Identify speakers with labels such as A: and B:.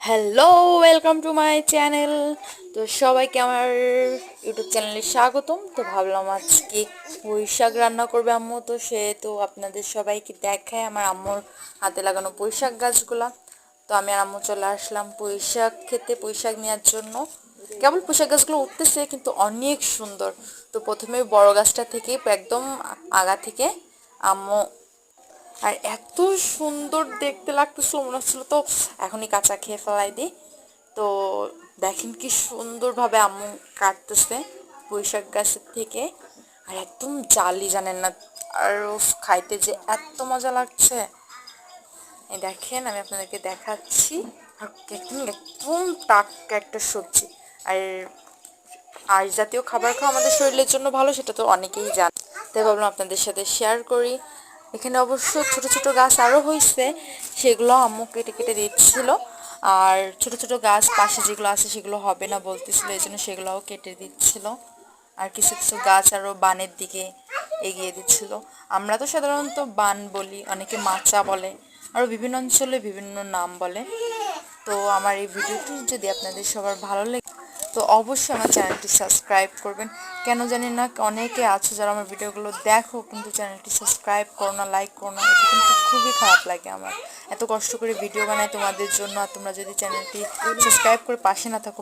A: Hello, welcome to my channel. তো সবাইকে আমার ইউটিউব চ্যানেলে স্বাগতম। তো ভাবলাম আজকে পুঁই শাক রান্না করবে আম্মু, তো সে তো আপনাদের সবাইকে দেখায় আমার আম্মুর হাতে লাগানো পুঁই শাক গাছগুলা। তো আমি আর আম্মু চলে আসলাম পুঁই শাক খেতে, পুঁই শাক নেওয়ার জন্য। কেবল পুঁই শাক গাছগুলো উঠতেছে, কিন্তু অনেক সুন্দর। তো প্রথমে বড় গাছটা থেকে একদম আগা থেকে আম্মু, আর এত সুন্দর দেখতে লাগতেছিল, মনে হচ্ছিল তো এখনই কাঁচা খেয়ে ফেলাই দিই। তো দেখেন কি সুন্দরভাবে আম্মু কাটতেছে পুঁই শাক গাছের থেকে, আর একদম জালি, জানেন না, আর খাইতে যে এত মজা লাগছে। এই দেখেন, আমি আপনাদেরকে দেখাচ্ছি। আর একদম একদম টাটকা একটা সবজি। আর আঁশ জাতীয় খাবার খাওয়া আমাদের শরীরের জন্য ভালো, সেটা তো অনেকেই জানে। তাই ভাবলাম আপনাদের সাথে শেয়ার করি। এখানে অবশ্য ছোট ছোট গাছ আরও হয়েছে, সেগুলো আম্মু কেটে কেটে দিচ্ছিল। আর ছোট ছোট গাছ পাশে যেগুলো আছে সেগুলো হবে না বলতেছিল, এই জন্য সেগুলোও কেটে দিচ্ছিল। আর কিছু কিছু গাছ আরও বানের দিকে এগিয়ে দিচ্ছিল। আমরা তো সাধারণত বান বলি, অনেকে মাচা বলে, আরও বিভিন্ন অঞ্চলে বিভিন্ন নাম বলে। তো আমার এই ভিডিওটি যদি আপনাদের সবার ভালো লাগে, তো অবশ্যই আমার চ্যানেলটি সাবস্ক্রাইব করবেন। কেন জানি না, অনেকে আছে যারা আমার ভিডিওগুলো দেখো কিন্তু চ্যানেলটি সাবস্ক্রাইব করো না, লাইক করো না। এটা কিন্তু খুবই খারাপ লাগে আমার। এত কষ্ট করে ভিডিও বানাই তোমাদের জন্য, আর তোমরা যদি চ্যানেলটি সাবস্ক্রাইব করে পাশে না থাকো,